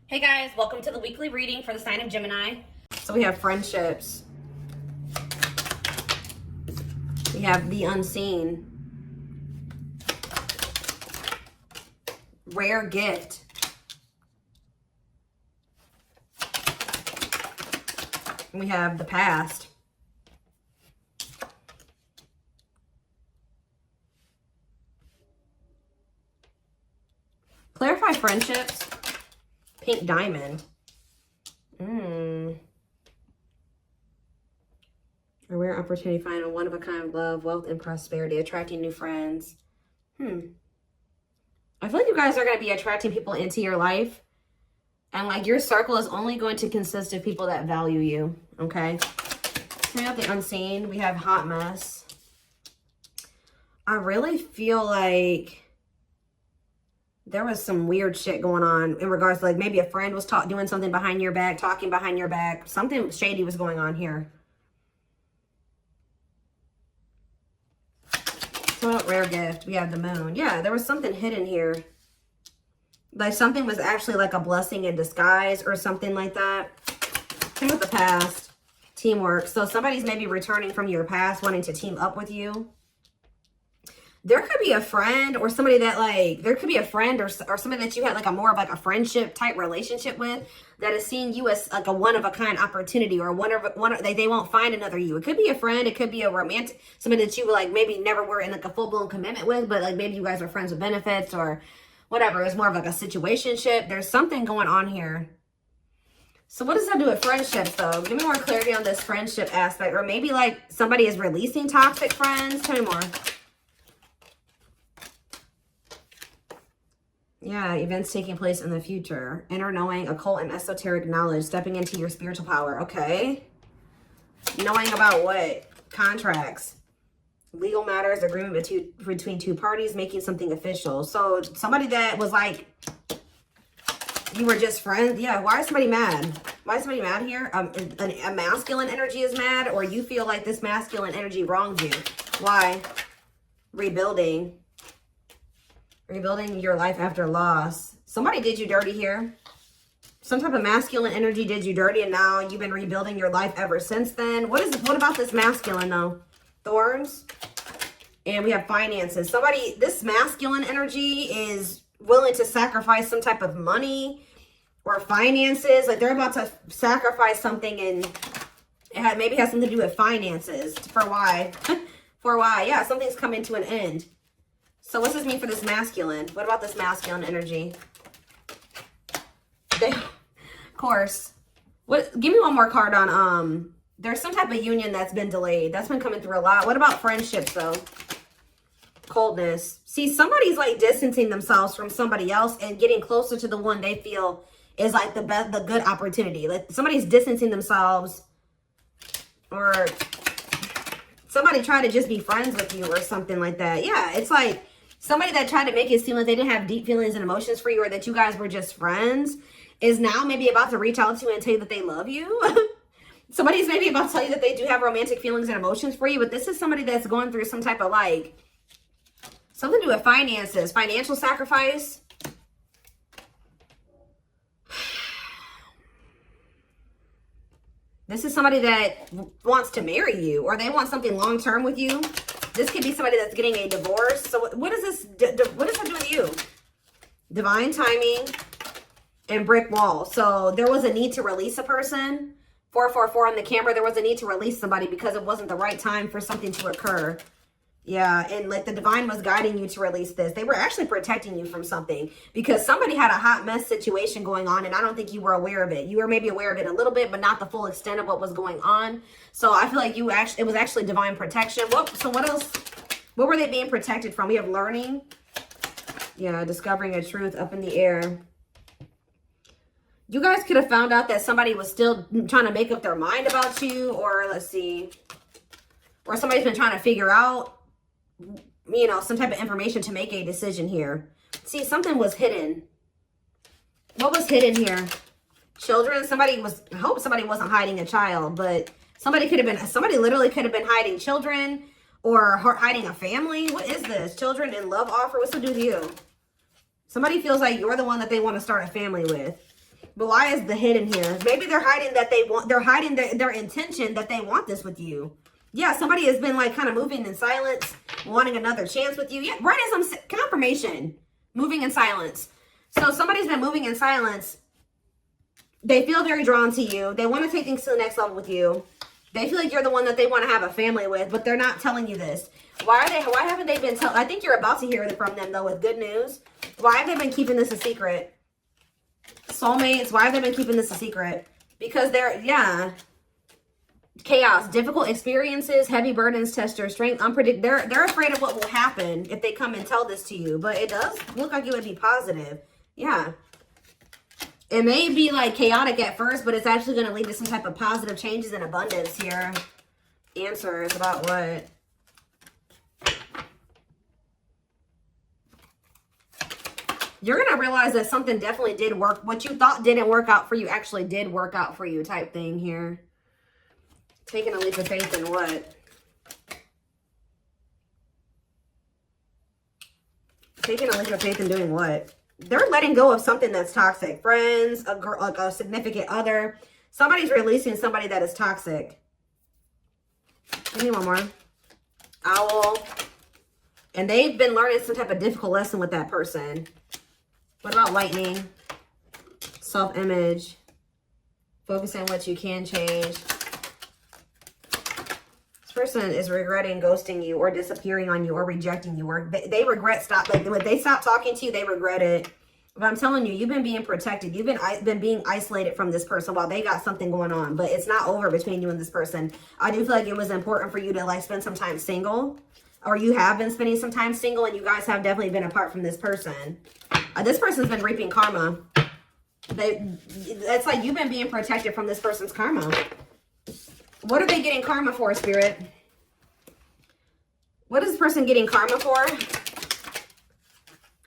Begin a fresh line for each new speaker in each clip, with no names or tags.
Hey guys, welcome to the weekly reading for the sign of Gemini.
So we have friendships. We have the unseen. Rare gift. We have the past. Clarify friendships. Pink diamond. A rare opportunity, find a one-of-a-kind love, wealth, and prosperity, attracting new friends. I feel like you guys are going to be attracting people into your life. And like your circle is only going to consist of people that value you. Okay. We have the unseen. We have hot mess. I really feel like there was some weird shit going on in regards to like maybe a friend was doing something behind your back, talking behind your back. Something shady was going on here. So rare gift. We have the moon. Yeah, there was something hidden here. Like something was actually like a blessing in disguise or something like that. Same with the past. Teamwork. So somebody's maybe returning from your past, wanting to team up with you. There could be a friend or somebody that like, there could be a friend or somebody that you had like a more of like a friendship type relationship with that is seeing you as like a one-of-a-kind opportunity or they won't find another you. It could be a friend. It could be a romantic, somebody that you like maybe never were in like a full-blown commitment with, but like maybe you guys are friends with benefits or whatever. It's more of like a situationship. There's something going on here. So what does that do with friendships though? Give me more clarity on this friendship aspect. Or maybe like somebody is releasing toxic friends. Tell me more. Yeah, events taking place in the future. Inner knowing, occult and esoteric knowledge. Stepping into your spiritual power. Okay. Knowing about what? Contracts. Legal matters. Agreement between two parties. Making something official. So somebody that was like, you were just friends. Yeah, why is somebody mad? Why is somebody mad here? A masculine energy is mad, or you feel like this masculine energy wronged you. Why? Rebuilding. Rebuilding your life after loss. Somebody did you dirty here. Some type of masculine energy did you dirty, and now you've been rebuilding your life ever since then. What about this masculine though? Thorns. And we have finances. Somebody, this masculine energy is willing to sacrifice some type of money or finances. Like they're about to sacrifice something, and it maybe has something to do with finances. For why? For why? Yeah, something's coming to an end. So what's this mean for this masculine? What about this masculine energy? Of course. Give me one more card on, there's some type of union that's been delayed. That's been coming through a lot. What about friendships though? Coldness. See, somebody's like distancing themselves from somebody else and getting closer to the one they feel is like the good opportunity. Like somebody's distancing themselves, or somebody trying to just be friends with you or something like that. Yeah, it's like somebody that tried to make it seem like they didn't have deep feelings and emotions for you, or that you guys were just friends, is now maybe about to reach out to you and tell you that they love you. Somebody's maybe about to tell you that they do have romantic feelings and emotions for you, but this is somebody that's going through some type of like, something to do with finances, financial sacrifice. This is somebody that wants to marry you, or they want something long-term with you. This could be somebody that's getting a divorce. So what does this, what does that do with you? Divine timing and brick wall. So there was a need to release a person. 444 on the camera. There was a need to release somebody because it wasn't the right time for something to occur. Yeah, and like the divine was guiding you to release this. They were actually protecting you from something because somebody had a hot mess situation going on, and I don't think you were aware of it. You were maybe aware of it a little bit, but not the full extent of what was going on. So I feel like it was actually divine protection. So what else? What were they being protected from? We have learning. Yeah, discovering a truth, up in the air. You guys could have found out that somebody was still trying to make up their mind about you, or let's see, or somebody's been trying to figure out, you know, some type of information to make a decision here. See, something was hidden. What was hidden here? Children. I hope somebody wasn't hiding a child, but somebody literally could have been hiding children or hiding a family. What is this? Children in love offer. What's to do with you? Somebody feels like you're the one that they want to start a family with. But why is the hidden here? Maybe they're hiding that they're hiding their intention that they want this with you. Yeah, somebody has been like kind of moving in silence, wanting another chance with you. Yeah, right as some confirmation, moving in silence. So somebody's been moving in silence. They feel very drawn to you. They want to take things to the next level with you. They feel like you're the one that they want to have a family with, but they're not telling you this. Why haven't they been telling? I think you're about to hear from them though with good news. Why have they been keeping this a secret? Soulmates, why have they been keeping this a secret? Because chaos, difficult experiences, heavy burdens, test your strength, they're afraid of what will happen if they come and tell this to you. But it does look like it would be positive. Yeah. It may be like chaotic at first, but it's actually going to lead to some type of positive changes and abundance here. Answers about what? You're going to realize that something definitely did work. What you thought didn't work out for you actually did work out for you type thing here. Taking a leap of faith in what? Taking a leap of faith in doing what? They're letting go of something that's toxic. Friends, a girl, like a significant other. Somebody's releasing somebody that is toxic. Give me one more. Owl. And they've been learning some type of difficult lesson with that person. What about lightning? Self-image. Focus on what you can change. This person is regretting ghosting you or disappearing on you or rejecting you. Or they regret when they stop talking to you, they regret it. But I'm telling you, you've been being protected. You've been being isolated from this person while they got something going on. But it's not over between you and this person. I do feel like it was important for you to like spend some time single. Or you have been spending some time single and you guys have definitely been apart from this person. This person's been reaping karma. It's like you've been being protected from this person's karma. What are they getting karma for, Spirit? What is this person getting karma for?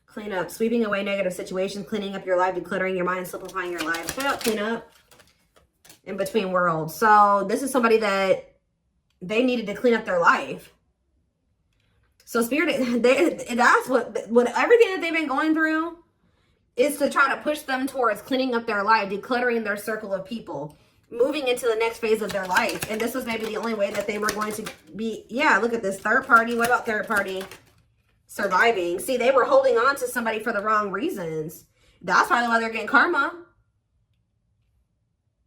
Clean up. Sweeping away negative situations. Cleaning up your life. Decluttering your mind. Simplifying your life. Clean up. In between worlds. So this is somebody that they needed to clean up their life. So Spirit, that's what everything that they've been going through is to try to push them towards cleaning up their life, decluttering their circle of people, moving into the next phase of their life. And this was maybe the only way that they were going to be, yeah, look at this, third party. What about third party? Surviving. See, they were holding on to somebody for the wrong reasons. That's probably why they're getting karma.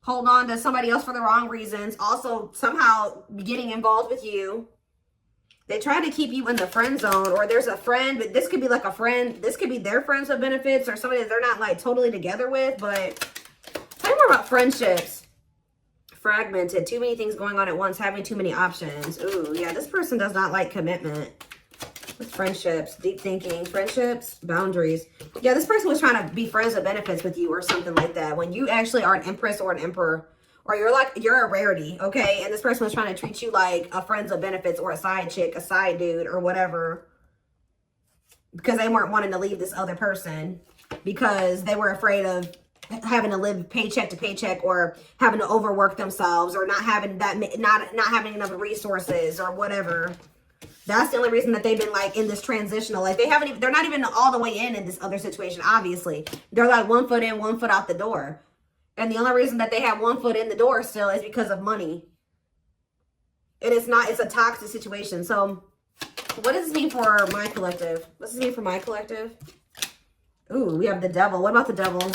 Hold on to somebody else for the wrong reasons. Also, somehow getting involved with you. They try to keep you in the friend zone, or there's a friend, but this could be like a friend. This could be their friends with benefits or somebody that they're not like totally together with. But tell me more about friendships. Fragmented. Too many things going on at once. Having too many options. Ooh, yeah. This person does not like commitment. With friendships. Deep thinking. Friendships. Boundaries. Yeah, this person was trying to be friends with benefits with you or something like that. When you actually are an empress or an emperor. Or you're a rarity, okay? And this person was trying to treat you like a friends of benefits or a side chick, a side dude, or whatever. Because they weren't wanting to leave this other person. Because they were afraid of having to live paycheck to paycheck or having to overwork themselves or not having not having enough resources or whatever. That's the only reason that they've been like in this transitional. Like they're not even all the way in this other situation, obviously. They're like 1 foot in, 1 foot out the door. And the only reason that they have 1 foot in the door still is because of money. And it's a toxic situation. So what does this mean for my collective? What does this mean for my collective? Ooh, we have the devil. What about the devil?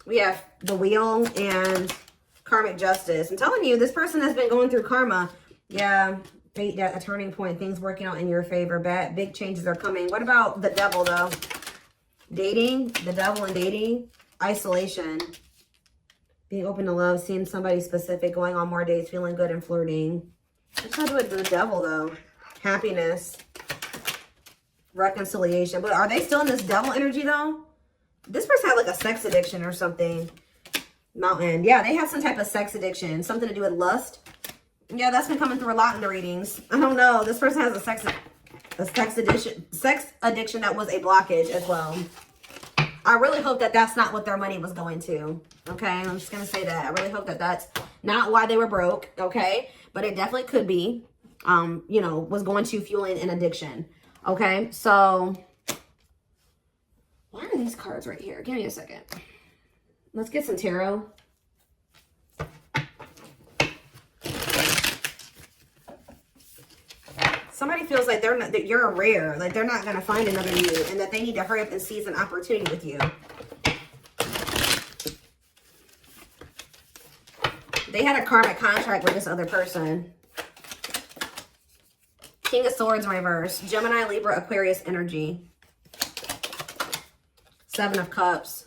We have the wheel and karmic justice. I'm telling you, this person has been going through karma. Yeah, a turning point. Things working out in your favor. Big changes are coming. What about the devil, though? Dating. The devil and dating. Isolation, being open to love, seeing somebody specific, going on more dates, feeling good and flirting. What's that with the devil though? Happiness, reconciliation. But are they still in this devil energy though? This person had like a sex addiction or something. Mountain. Yeah, they have some type of sex addiction, something to do with lust. Yeah, that's been coming through a lot in the readings. I don't know. This person has a sex addiction that was a blockage as well. I really hope that that's not what their money was going to. Okay, I'm just going to say that. I really hope that that's not why they were broke. Okay, but it definitely could be, you know, was going to fueling an addiction. Okay, so why are these cards right here? Give me a second. Let's get some tarot. Somebody feels like they're not, that you're a rare, like they're not going to find another you, and that they need to hurry up and seize an opportunity with you. They had a karmic contract with this other person. King of Swords in reverse. Gemini, Libra, Aquarius energy. Seven of Cups.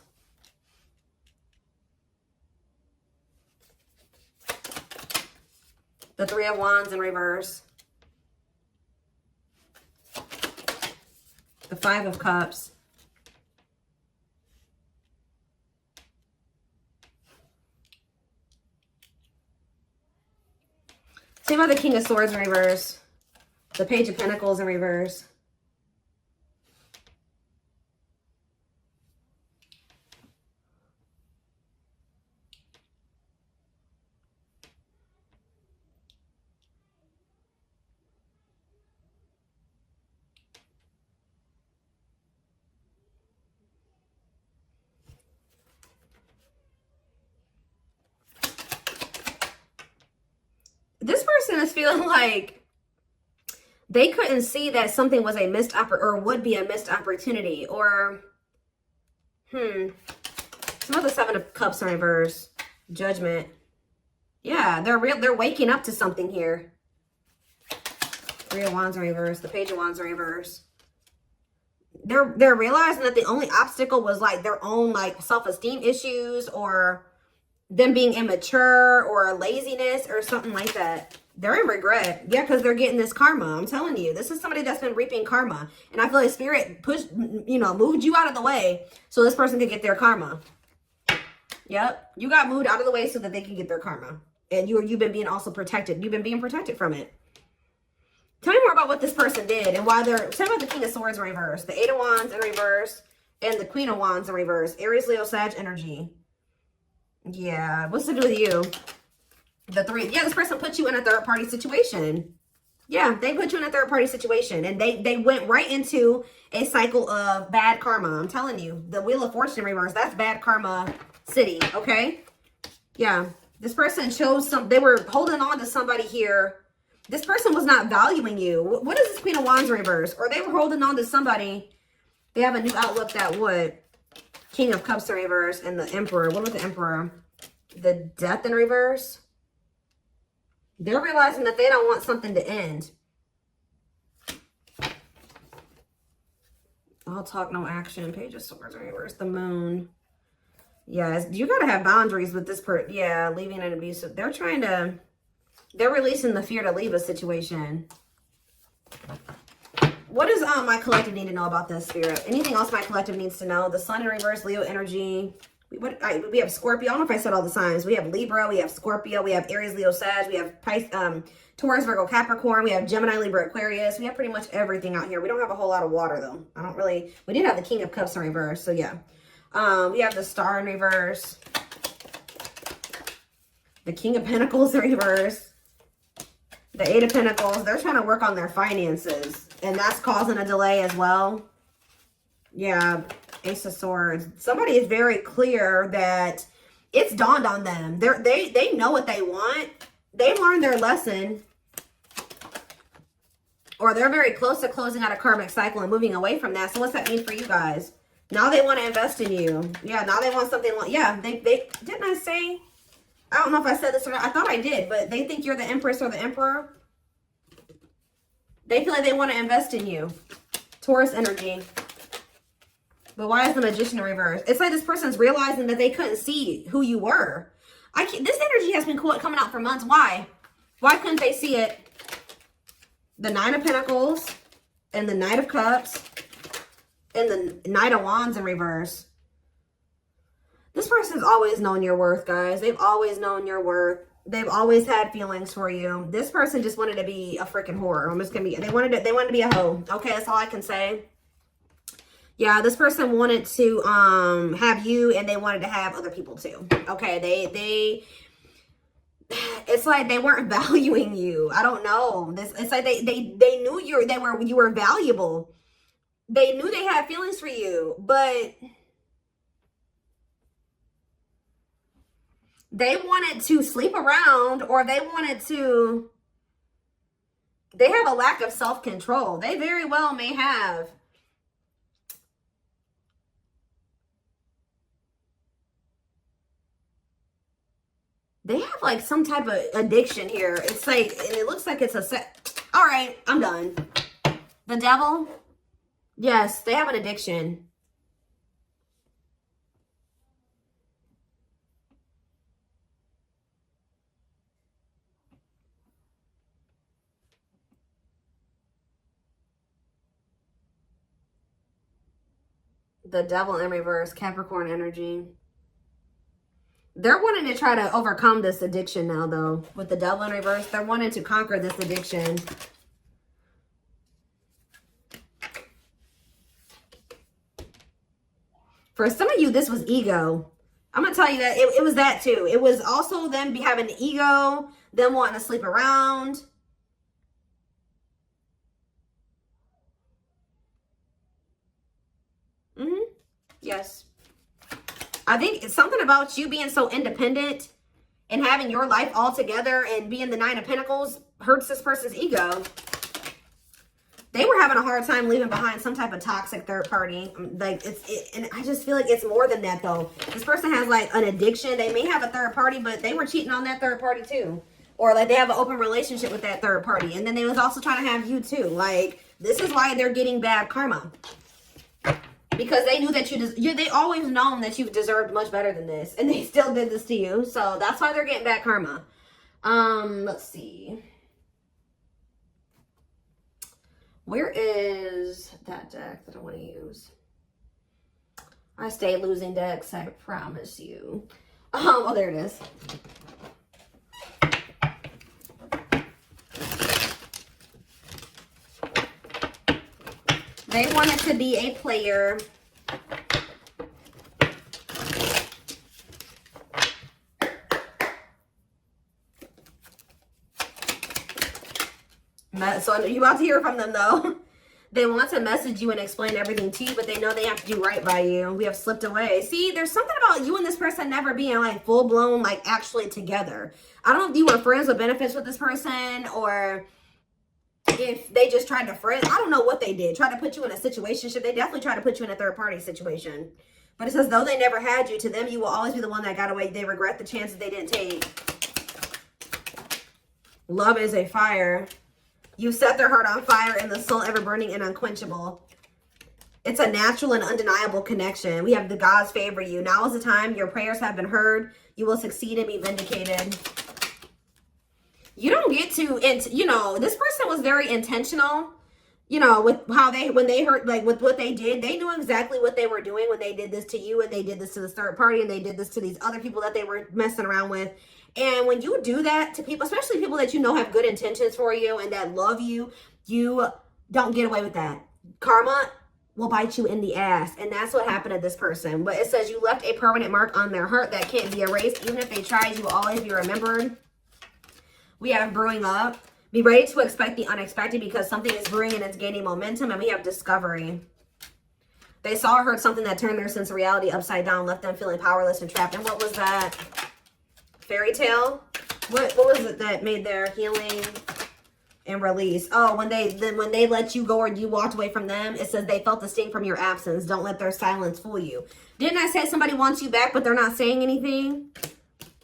The Three of Wands in reverse. The Five of Cups. Same about the King of Swords in reverse. The Page of Pentacles in reverse. This person is feeling like they couldn't see that something was a missed or would be a missed opportunity, or some of the Seven of Cups in reverse. Judgment. Yeah, they're waking up to something here. Three of Wands in reverse. The Page of Wands in reverse. They're realizing that the only obstacle was like their own like self-esteem issues, or them being immature, or laziness, or something like that. They're in regret. Yeah, because they're getting this karma. I'm telling you, this is somebody that's been reaping karma. And I feel like Spirit moved you out of the way so this person could get their karma. Yep. You got moved out of the way so that they can get their karma. And you've been being also protected. You've been being protected from it. Tell me more about what this person did and why they're... Tell me about the King of Swords in reverse. The Eight of Wands in reverse. And the Queen of Wands in reverse. Aries, Leo, Sag energy. Yeah, what's to do with you? The Three. Yeah, this person put you in a third-party situation. Yeah, they put you in a third-party situation. And they went right into a cycle of bad karma. I'm telling you. The Wheel of Fortune in reverse. That's bad karma city, okay? Yeah. This person chose they were holding on to somebody here. This person was not valuing you. What is this Queen of Wands in reverse? Or they were holding on to somebody. They have a new outlook that would... King of Cups in reverse and the Emperor. What about the Emperor? The Death in reverse. They're realizing that they don't want something to end. All talk, no action. Page of Swords in reverse. The Moon. Yes, you got to have boundaries with this person. Yeah, leaving an abusive. They're releasing the fear to leave a situation. What does my collective need to know about this, Spirit? Anything else my collective needs to know? The Sun in reverse, Leo energy. We have Scorpio. I don't know if I said all the signs. We have Libra. We have Scorpio. We have Aries, Leo, Sag. We have Taurus, Virgo, Capricorn. We have Gemini, Libra, Aquarius. We have pretty much everything out here. We don't have a whole lot of water, though. We did have the King of Cups in reverse, so yeah. We have the Star in reverse. The King of Pentacles in reverse. The Eight of Pentacles. They're trying to work on their finances. And that's causing a delay as well. Yeah, Ace of Swords. Somebody is very clear that it's dawned on them. They know what they want. They've learned their lesson. Or they're very close to closing out a karmic cycle and moving away from that. So what's that mean for you guys? Now they want to invest in you. Yeah, now they want something. Yeah, they didn't I say? I don't know if I said this or not. I thought I did. But they think you're the Empress or the Emperor. They feel like they want to invest in you. Taurus energy. But why is the Magician in reverse? It's like this person's realizing that they couldn't see who you were. This energy has been coming out for months. Why? Why couldn't they see it? The Nine of Pentacles and the Knight of Cups and the Knight of Wands in reverse. This person's always known your worth, guys. They've always known your worth. They've always had feelings for you. This person just wanted to be a freaking whore. I'm just gonna be. They wanted to be a hoe. Okay, that's all I can say. Yeah, this person wanted to have you, and they wanted to have other people too. Okay, it's like they weren't valuing you. I don't know. It's like they knew you were valuable. They knew they had feelings for you, but They wanted to sleep around, or they wanted to... They have a lack of self-control. They very well may have. They have like some type of addiction here. It's like, and it looks like it's a set. All right, I'm done. The devil. Yes, they have an addiction. The devil in reverse, Capricorn energy. They're wanting to try to overcome this addiction now, though. With the devil in reverse, they're wanting to conquer this addiction. For some of you, this was ego. I'm going to tell you that it was that too. It was also them having an ego, them wanting to sleep around. Yes. I think it's something about you being so independent and having your life all together and being the Nine of Pentacles hurts this person's ego. They were having a hard time leaving behind some type of toxic third party. Like and I just feel like it's more than that though. This person has like an addiction. They may have a third party, but they were cheating on that third party too. Or like they have an open relationship with that third party. And then they was also trying to have you too. Like this is why they're getting bad karma. Because they knew that they always known that you deserved much better than this. And they still did this to you. So that's why they're getting bad karma. Let's see. Where is that deck that I want to use? I stay losing decks, I promise you. Oh, there it is. They wanted to be a player. So you're about to hear from them though. They want to message you and explain everything to you, but they know they have to do right by you. We have slipped away. See, there's something about you and this person never being like full blown, like actually together. I don't know if you were friends with benefits with this person or if they just tried to friend. I don't know what they did. Try to put you in a situationship. They definitely try to put you in a third party situation. But it says though they never had you, to them you will always be the one that got away. They regret the chances they didn't take. Love is a fire. You set their heart on fire and the soul ever burning and unquenchable. It's a natural and undeniable connection. We have the gods favor you. Now is the time. Your prayers have been heard. You will succeed and be vindicated. You don't get to, you know, this person was very intentional, you know, with how when they heard, like with what they did, they knew exactly what they were doing when they did this to you and they did this to the third party and they did this to these other people that they were messing around with. And when you do that to people, especially people that you know have good intentions for you and that love you, you don't get away with that. Karma will bite you in the ass. And that's what happened to this person. But it says you left a permanent mark on their heart that can't be erased. Even if they tried, you will always be remembered. We have brewing up. Be ready to expect the unexpected because something is brewing and it's gaining momentum. And we have discovery. They saw or heard something that turned their sense of reality upside down, left them feeling powerless and trapped. And what was that? Fairy tale? What was it that made their healing and release? Oh, when they let you go or you walked away from them, it says they felt the sting from your absence. Don't let their silence fool you. Didn't I say somebody wants you back, but they're not saying anything?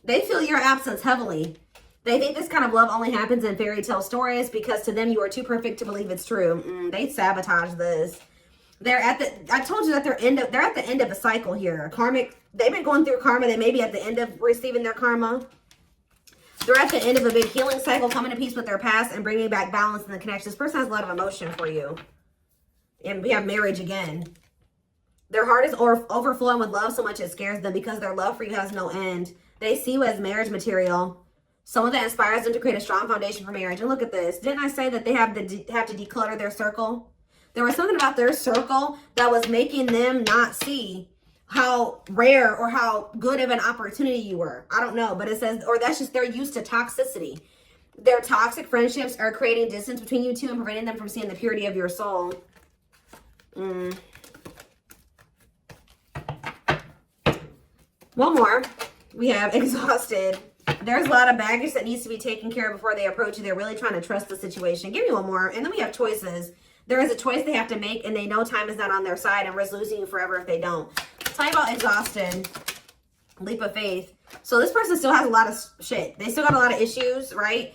They feel your absence heavily. They think this kind of love only happens in fairy tale stories because to them you are too perfect to believe it's true. They sabotage this. I told you that they're at the end of a cycle here. Karmic, they've been going through karma. They may be at the end of receiving their karma. They're at the end of a big healing cycle, coming to peace with their past and bringing back balance in the connection. This person has a lot of emotion for you. And we have marriage again. Their heart is overflowing with love so much it scares them because their love for you has no end. They see you as marriage material. Someone that inspires them to create a strong foundation for marriage. And look at this. Didn't I say that they have to declutter their circle? There was something about their circle that was making them not see how rare or how good of an opportunity you were. I don't know, but it says, or that's just they're used to toxicity. Their toxic friendships are creating distance between you two and preventing them from seeing the purity of your soul. One more. We have exhausted. There's a lot of baggage that needs to be taken care of before they approach you. They're really trying to trust the situation. Give me one more. And then we have choices. There is a choice they have to make, and they know time is not on their side and risk losing you forever if they don't. Tell me about exhausted. Leap of faith. So this person still has a lot of shit. They still got a lot of issues, right?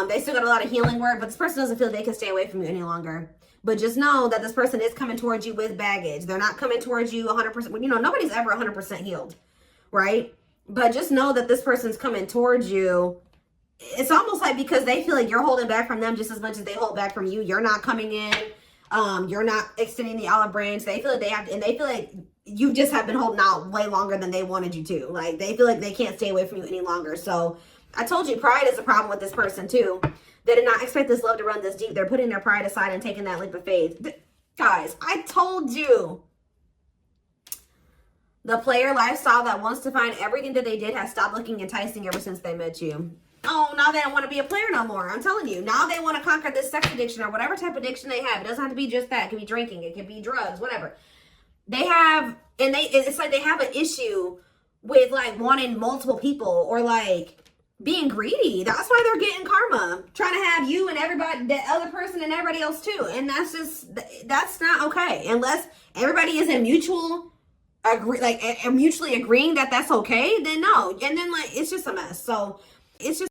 They still got a lot of healing work, but this person doesn't feel they can stay away from you any longer. But just know that this person is coming towards you with baggage. They're not coming towards you 100%. You know, nobody's ever 100% healed, right? But just know that this person's coming towards you. It's almost like because they feel like you're holding back from them just as much as they hold back from you. You're not coming in. You're not extending the olive branch. They feel like they have to, and they feel like you just have been holding out way longer than they wanted you to. Like, they feel like they can't stay away from you any longer. So I told you, pride is a problem with this person too. They did not expect this love to run this deep. They're putting their pride aside and taking that leap of faith. Guys, I told you. The player lifestyle that wants to find everything that they did has stopped looking enticing ever since they met you. Oh, now they don't want to be a player no more. I'm telling you. Now they want to conquer this sex addiction or whatever type of addiction they have. It doesn't have to be just that. It can be drinking. It can be drugs, whatever. They have, and it's like they have an issue with like wanting multiple people or like being greedy. That's why they're getting karma. Trying to have you and everybody, the other person and everybody else too. And that's not okay. Unless everybody is in mutually agreeing that that's okay, then no. And then like, it's just a mess. So it's just